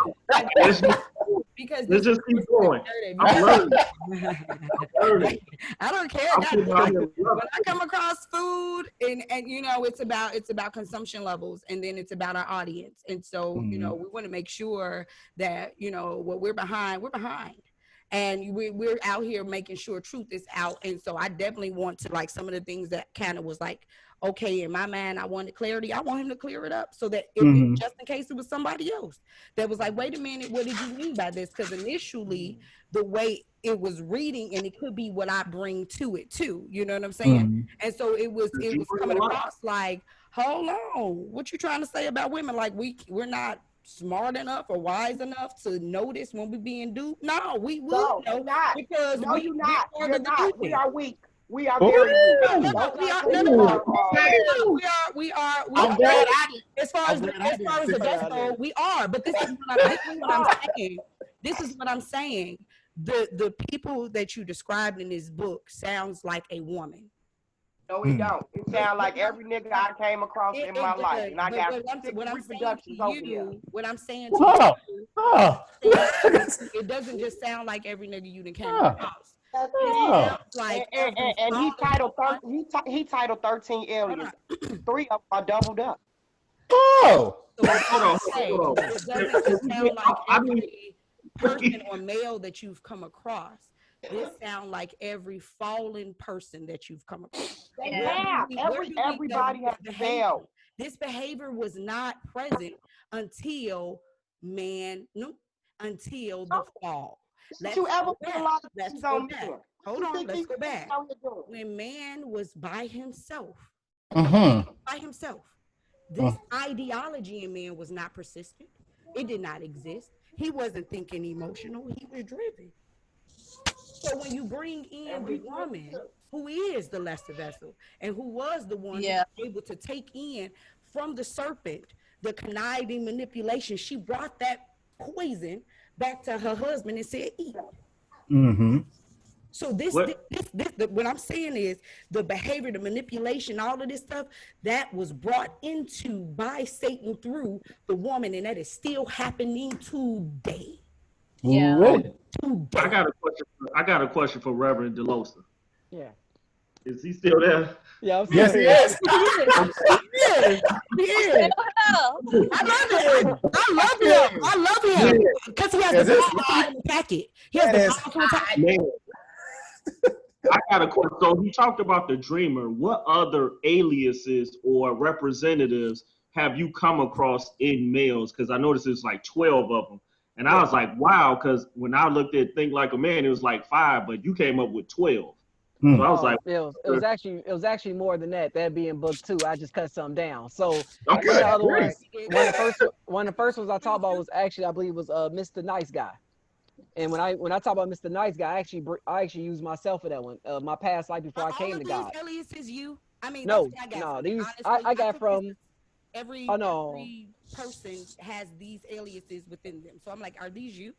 Because let's just keep going. I don't care. When I come across food, and it's about consumption levels, and then it's about our audience. And so, we want to make sure that, what we're behind. And we're out here making sure truth is out. And so I definitely want to, like, some of the things that kind of was like, okay, in my mind, I wanted clarity. I want him to clear it up, so that just in case it was somebody else that was like, wait a minute, what did you mean by this? Because initially the way it was reading, and it could be what I bring to it too. You know what I'm saying? And so it was coming across like, hold on, what you trying to say about women? Like, we're not smart enough or wise enough to notice when we're being duped? No, we would know, not. Because no, you're not. You're not. We are weak. We are very weak. We are. I'm glad I as far as the best, we are. But this is what I'm saying. This is what I'm saying. The people that you described in this book sounds like a woman. No, it don't. It sounds like every nigga I came across in my life, and I got what I'm saying to over here. you, what I'm saying to you, it doesn't just sound like every nigga you done came across. Like and he titled 13 aliens. 3 of them are doubled up. Oh. So hold on. It doesn't just sound like every person or male that you've come across. This sound like every fallen person that you've come across. Everybody has failed. This behavior was not present until until the fall. Let's go back. Hold on, let's go back. When man was by himself, this ideology in man was not persistent. It did not exist. He wasn't thinking emotional. He was driven. So when you bring in the woman who is the lesser vessel and who was the one able to take in from the serpent the conniving manipulation, she brought that poison back to her husband and said, eat. So what I'm saying is the behavior, the manipulation, all of this stuff that was brought into by Satan through the woman, and that is still happening today. Yeah. I got a question for Reverend Dilosa. Yeah. Is he still there? Yeah, I'm yes, he is. Yeah. I love him. Because he has the packet. He has the packet. I got a question. So he talked about the dreamer. What other aliases or representatives have you come across in males? Because I noticed it's like 12 of them. And I was like, wow, because when I looked at Think Like a Man, it was like 5, but you came up with 12. So I was like, it was actually more than that. That being book 2, I just cut some down. So okay. The other ones, one of the first ones I talked about was actually, I believe, was Mr. Nice Guy. And when I talk about Mr. Nice Guy, I actually used myself for that one. My past life before I came to God. Aliases you? I mean, no. These honestly, I got from every person has these aliases within them. So I'm like, are these you?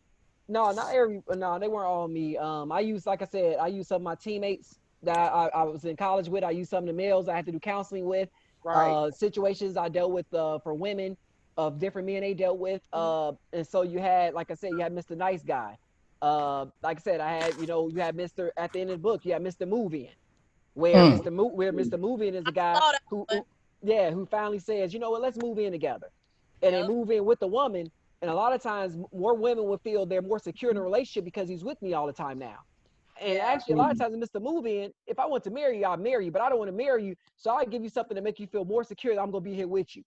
No, not every. No, they weren't all me. I used, like I said, I used some of my teammates that I was in college with. I used some of the males I had to do counseling with. Right. Situations I dealt with for women of different men they dealt with. And so you had, like I said, you had Mr. Nice Guy. Like I said, I had, you had Mr. At the end of the book, you had Mr. Move In, where Mr. Move In is the guy who finally says, you know what, let's move in together, and they move in with the woman. And a lot of times, more women will feel they're more secure in a relationship because he's with me all the time now. And actually, a lot of times, Mr. Move In, if I want to marry you, I'll marry you, but I don't want to marry you, so I'll give you something to make you feel more secure that I'm going to be here with you.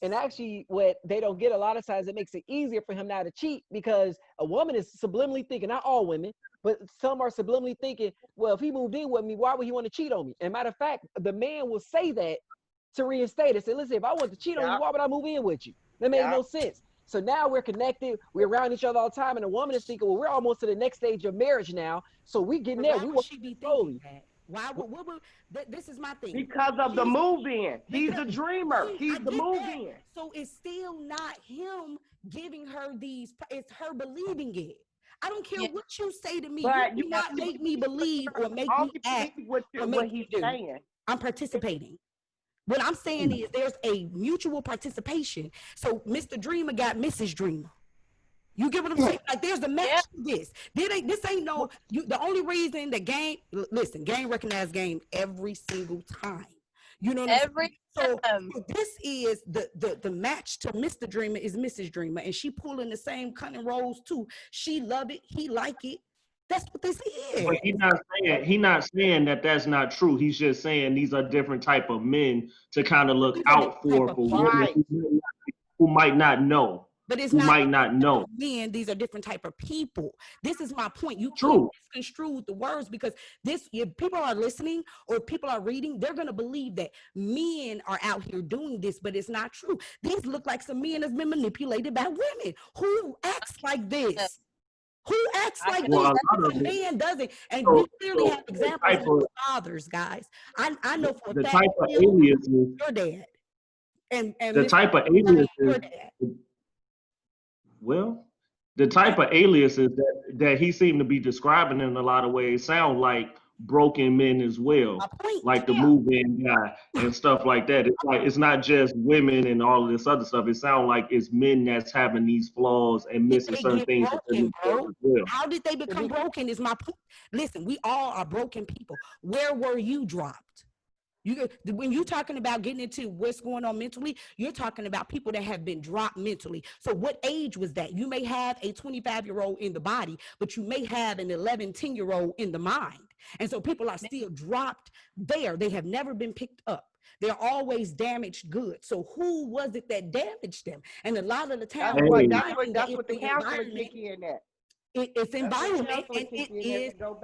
And actually, what they don't get a lot of times, it makes it easier for him now to cheat, because a woman is subliminally thinking, not all women, but some are subliminally thinking, well, if he moved in with me, why would he want to cheat on me? And matter of fact, the man will say that to reinstate it. Say, listen, if I want to cheat on you, why would I move in with you? That made no sense. So now we're connected, we're around each other all the time, and the woman is thinking, well, we're almost to the next stage of marriage now, so we getting there. Why would she be thinking that? Why would this is my thing. Because of the move-in. He's a dreamer. He's the move-in. So it's still not him giving her these, it's her believing it. I don't care what you say to me. But you not make me believe or make me act what he's saying. I'm participating. What I'm saying is there's a mutual participation. So Mr. Dreamer got Mrs. Dreamer. You get what I'm saying? Like, there's a match to this. This ain't no, the only reason the game recognize game every single time. You know what I'm saying? So this is the match to Mr. Dreamer is Mrs. Dreamer, and she pulling the same cunning roles too. She love it, he like it. That's what this is. But he's not saying that that's not true. He's just saying these are different type of men to kind of look out for women who might not know. But it's might not know. Men, these are different type of people. This is my point. You can't misconstrue the words, because if people are listening or people are reading, they're gonna believe that men are out here doing this, but it's not true. These look like some men that's been manipulated by women. Who acts like this? Who acts like this? A man doesn't. And we clearly have examples of fathers, guys. I know for the a fact type of aliases, your dad. And the type of aliases. Well, the type of aliases that he seemed to be describing in a lot of ways sound like broken men as well, like the move-in guy and stuff like that. It's like it's not just women and all of this other stuff. It sounds like it's men that's having these flaws and missing certain things within themselves as well. How did they become broken is my point. Listen, we all are broken people. Where were you dropped? When you're talking about getting into what's going on mentally, you're talking about people that have been dropped mentally. So what age was that? You may have a 25-year-old in the body, but you may have an 11, 10-year-old in the mind. And so people are still dropped there. They have never been picked up. They're always damaged goods. So who was it that damaged them? And a lot of the time, that's what the counselor kick in at. It's environment, and it is your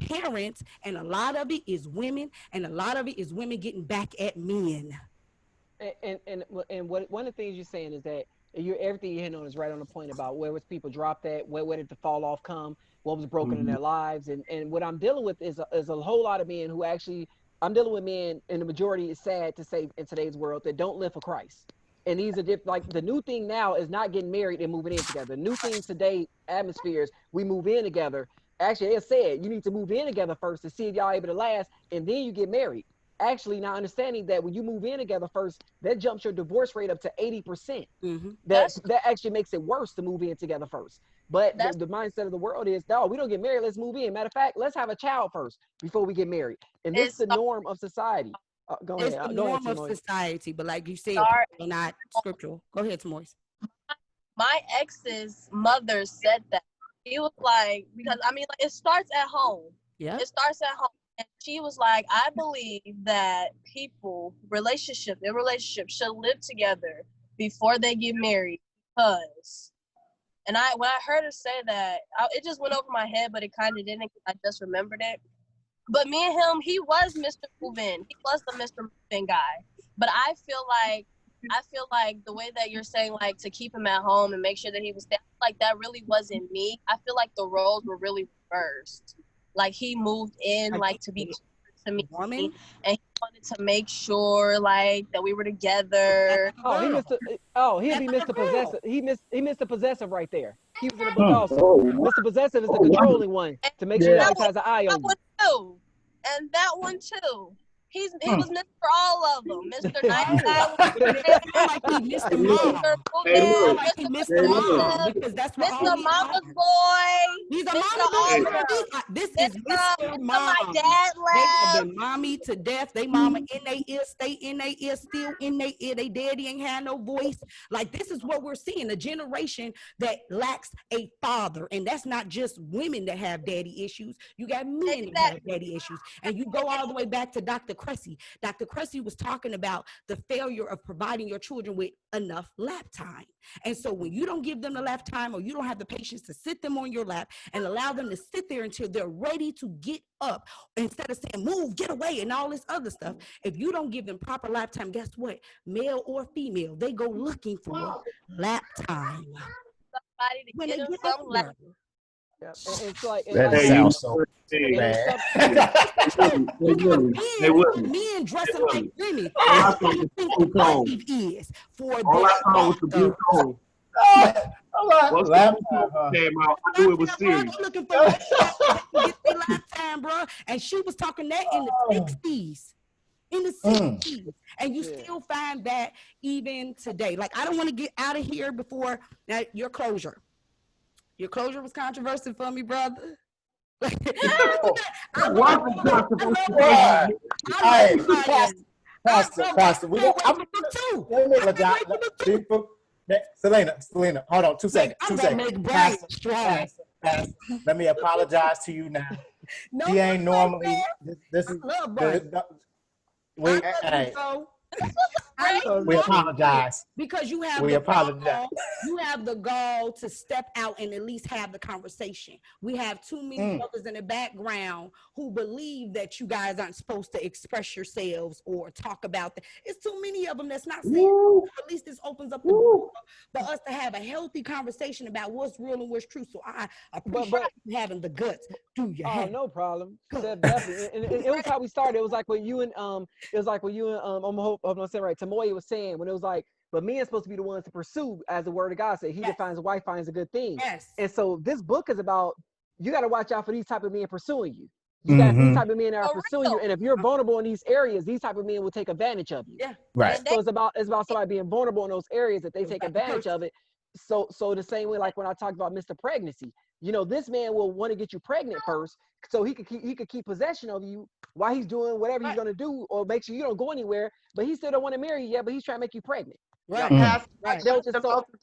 parents, and a lot of it is women, and a lot of it is women getting back at men. And what one of the things you're saying is that everything you're hitting on is right on the point about where was people dropped at, where did the fall off come, what was broken in their lives, and what I'm dealing with is a whole lot of men who actually, I'm dealing with men, and the majority is sad to say in today's world, that don't live for Christ. And these are like the new thing now is not getting married and moving in together. The new thing today, atmospheres, we move in together. Actually, it said you need to move in together first to see if y'all able to last, and then you get married. Actually, not understanding that when you move in together first, that jumps your divorce rate up to 80%. That actually makes it worse to move in together first. But the mindset of the world is, no, we don't get married, let's move in. Matter of fact, let's have a child first before we get married. And this is the norm of society. It's the norm of society, but like you said, people not scriptural. Go ahead, Tamoyes. My ex's mother said that. He was like, because I mean, like, it starts at home. Yeah. It starts at home. And she was like, I believe that people, relationships should live together before they get married. Because, and when I heard her say that, it just went over my head, but it kind of didn't. I just remembered it. But me and him, he was Mr. Move-In. He was the Mr. Move-In guy. But I feel like the way that you're saying, like, to keep him at home and make sure that he was there, like, that really wasn't me. I feel like the roles were really reversed. Like, he moved in, like, to be to me, and he wanted to make sure, like, that we were together. He'd be Mr. Possessive. He missed the possessive right there. He was in the book also. Mr. Possessive is the controlling one to make sure he always has an eye on you. And that one too. He was Mr. All of them. Mr. Nice Guy. Mr. Mom. Mr. Mom. Because that's what Mr. Mama's boy. He's a mama boy. This is Mr. Mom. My dad left. They have been mommy to death. They mama in their ear, stay in their ear, still in their ear. They daddy ain't had no voice. Like, this is what we're seeing, a generation that lacks a father. And that's not just women that have daddy issues. You got men that have daddy issues. And you go all the way back to Dr. Cressy. Dr. Cressy was talking about the failure of providing your children with enough lap time. And so when you don't give them the lap time, or you don't have the patience to sit them on your lap and allow them to sit there until they're ready to get up, instead of saying, move, get away, and all this other stuff, if you don't give them proper lap time, guess what? Male or female, they go looking for lap time. Somebody to when get them some lap. Yeah. It's like, that sounds so bad. They wouldn't. Men dressing like women. All I saw was the blue cone. Once the blue cone came out, I knew it was serious. Looking for get their lifetime, bro. And she was talking that in the 60s. In the 60s. And you still find that even today. Like, I don't want to get out of here before your closure. Your closure was controversial for me, brother. Pastor, Selena, hold on, 2 seconds. Pastor, let me apologize to you now. He ain't normally. This is. We apologize. Because you have you have the gall to step out and at least have the conversation. We have too many brothers in the background who believe that you guys aren't supposed to express yourselves or talk about that. It's too many of them that's not saying. At least this opens up the door for us to have a healthy conversation about what's real and what's true. So I appreciate you having the guts. Do you have no problem. Definitely. And it was how we started. It was like when you and I'm gonna say right, Tamoya was saying, when it was like, but men are supposed to be the ones to pursue, as the word of God said. He that finds a wife finds a good thing. Yes. And so this book is about, you got to watch out for these type of men pursuing you. You got these type of men that are pursuing you, and if you're vulnerable in these areas, these type of men will take advantage of you. Yeah, right. So it's about somebody being vulnerable in those areas that they take advantage of it. So the same way, like when I talked about Mr. Pregnancy, you know, this man will want to get you pregnant first, so he could keep possession of you while he's doing whatever he's gonna do, or make sure you don't go anywhere. But he still don't want to marry you yet, but he's trying to make you pregnant. Right. I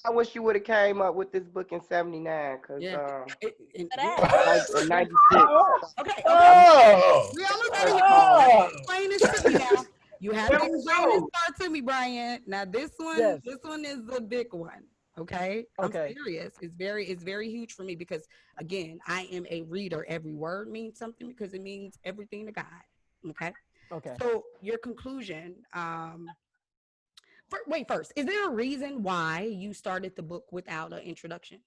wish you would have came up with this book in '79, cause in '96. Okay. Oh. We almost out of here. Explain this to me now. You have to explain this part to me, Brian. Now this one is the big one. Okay. I'm serious. It's very huge for me because, again, I am a reader. Every word means something because it means everything to God. Okay. So your conclusion. First, is there a reason why you started the book without an introduction?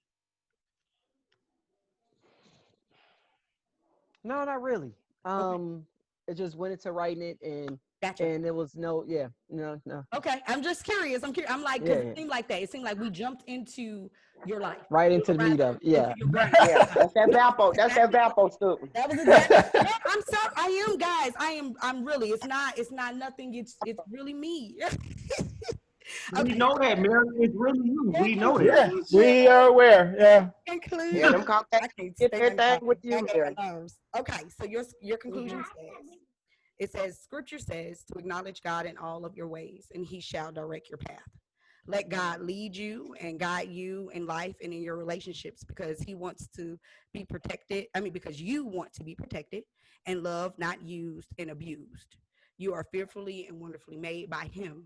No, not really. It just went into writing it, and and it was no. Okay, I'm just curious. I'm like, because it seemed like that. It seemed like we jumped into your life, right into the meat of it. Yeah, that's that Valpo. That's that Valpo stuff. That was exactly. I'm sorry. I am, guys. I'm really. It's not nothing. It's really me. We know that, Mary. It's really you. We know that. We are aware. Yeah. Yeah, them I can't stand with you, Mary. Okay, so your conclusion says, Scripture says to acknowledge God in all of your ways, and He shall direct your path. Let God lead you and guide you in life and in your relationships, because He wants to be protected. Because you want to be protected and loved, not used and abused. You are fearfully and wonderfully made by Him.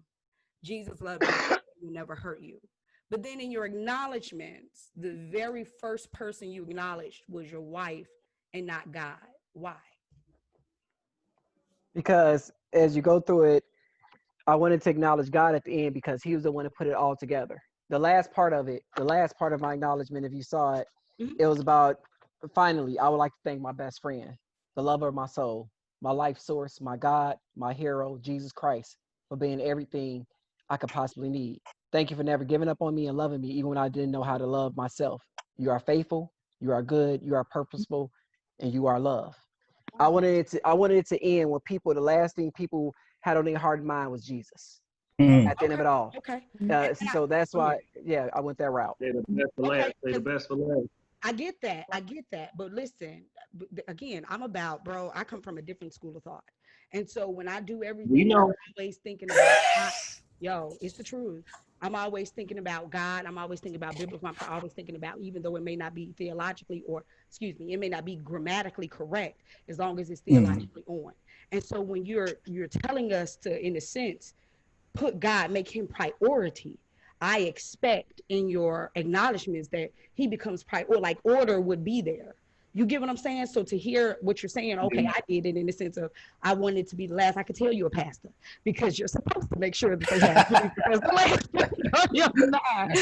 Jesus loved you. He will never hurt you. But then in your acknowledgments, the very first person you acknowledged was your wife and not God. Why? Because as you go through it, I wanted to acknowledge God at the end because He was the one who put it all together. The last part of my acknowledgement, if you saw it, it was about, finally, I would like to thank my best friend, the lover of my soul, my life source, my God, my hero, Jesus Christ, for being everything I could possibly need. Thank you for never giving up on me and loving me, even when I didn't know how to love myself. You are faithful, you are good, you are purposeful, and you are love. I wanted it to end with people. The last thing people had on their heart and mind was Jesus. At the end of it all. Okay. So that's why, I went that route. Say the best for last. Say the best for last. I get that. But listen, again, I come from a different school of thought. And so when I do everything, I'm always thinking about it's the truth. I'm always thinking about God. I'm always thinking about biblical. I'm always thinking about, even though it may not be theologically, it may not be grammatically correct, as long as it's theologically on. And so when you're telling us to, in a sense, put God, make Him priority, I expect in your acknowledgments that He becomes priority, like order would be there. You get what I'm saying? So to hear what you're saying, okay, I did it in the sense of I wanted to be the last. I could tell you're a pastor because you're supposed to make sure that they have food because the last.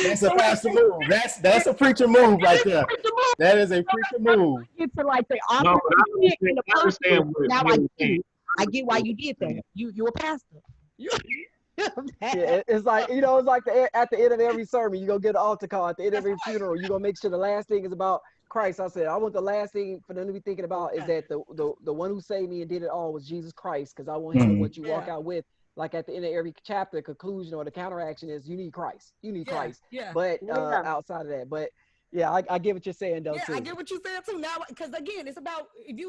That's a pastor move. That's a preacher move right there. That is a preacher move. Get to like the I get why you did that. You're a pastor. It's like, at the end of every sermon, you go get an altar call. At the end of every funeral, you gonna make sure the last thing is about Christ. I said, I want the last thing for them to be thinking about is that the one who saved me and did it all was Jesus Christ, because I want Him to what you walk out with. Like at the end of every chapter, the conclusion or the counteraction is you need Christ. You need Christ. But outside of that, but I get what you're saying though too. I get what you're saying too. Now, because again, it's about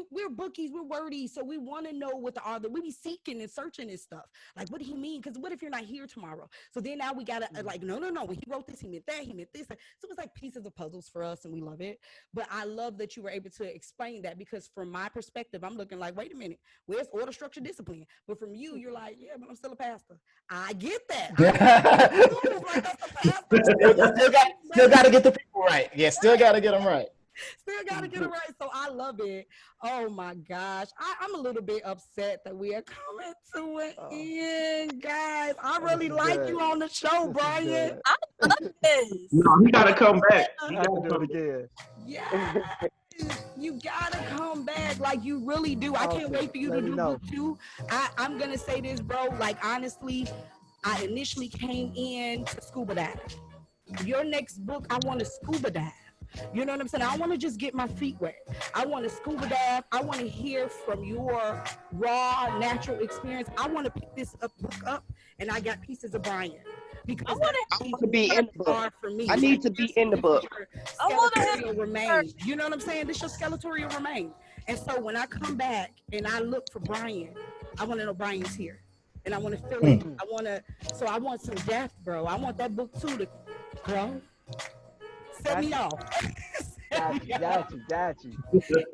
we're bookies, we're wordy, so we want to know what the author. We be seeking and searching this stuff. Like, what do he mean? Because what if you're not here tomorrow? So then now we gotta no. When he wrote this, he meant that. He meant this. So it's like pieces of puzzles for us, and we love it. But I love that you were able to explain that, because from my perspective, I'm looking like, wait a minute, where's order, structure, discipline? But from you, you're like, yeah, but I'm still a pastor. I get that. Still got to get the people right. Yeah, still got to get them right. Still got to get it right. So I love it. Oh my gosh. I'm a little bit upset that we are coming to an end, guys. I really like you on the show, Brian. I love this. No, he got to come back. I have to do it again. Yeah. You gotta come back, like you really do. I can't wait for you to do book 2. I'm gonna say this, bro. Like honestly, I initially came in to scuba dive. Your next book, I want to scuba dive. You know what I'm saying? I want to just get my feet wet. I want to scuba dive. I want to hear from your raw, natural experience. I want to pick this book up, and I got pieces of Brian because I want to be in the book. for me. I need to be in the book. Skeletal remains. You know what I'm saying? This your skeletal remain. And so when I come back and I look for Brian, I want to know Brian's here, and I want to feel it. I want some depth, bro. I want that book too to grow. Set me off. Got you.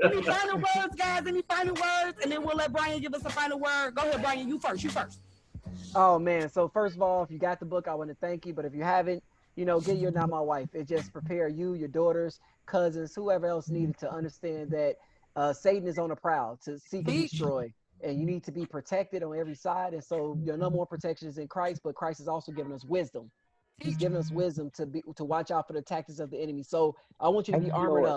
Any final words, guys? Any final words? And then we'll let Brian give us a final word. Go ahead, Brian. You first. Oh, man. So first of all, if you got the book, I want to thank you. But if you haven't, get You're Not My Wife. It just prepare you, your daughters, cousins, whoever else needed to understand that Satan is on the prowl to seek and destroy. And you need to be protected on every side. And so your number one protection is in Christ, but Christ has also given us wisdom. He's given us wisdom to watch out for the tactics of the enemy. So I want you to be armored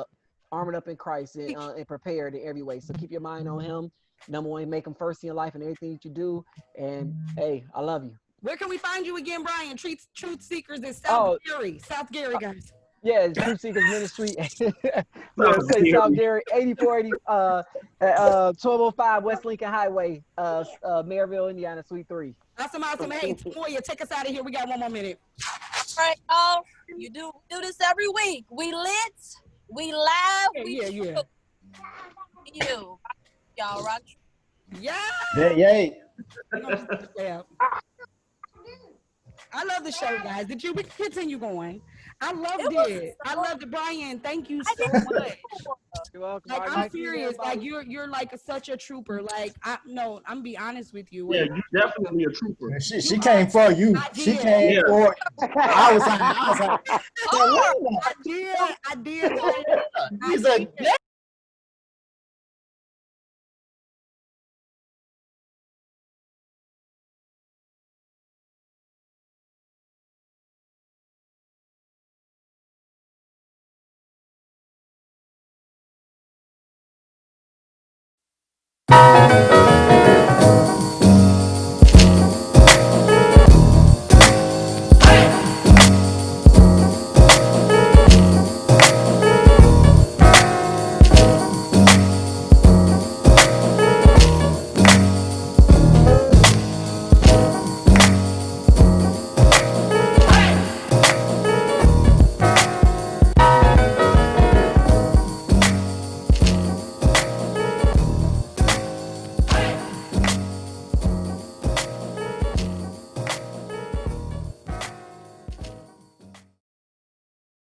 up in Christ and prepared in every way. So keep your mind on him. Number one, make him first in your life and everything that you do. And hey, I love you. Where can we find you again, Brian? Truth Seekers in South Gary, guys. Yeah, Truth Seekers Ministry. South Gary, 8480, 1205 West Lincoln Highway, Maryville, Indiana, Suite 3. Awesome. Hey, Toya, take us out of here. We got 1 more minute. All right, y'all. You do this every week. We lit, we live, yeah. You, y'all rock. Yeah. Yay. I love the show, guys. We can continue going. I loved it. I loved it, Brian. Thank you so much. You're welcome. Like, I'm serious. Like, you're like such a trooper. Like, I'm be honest with you. Yeah, you're definitely a trooper. She came for you. She came for. I was like, I did. He's a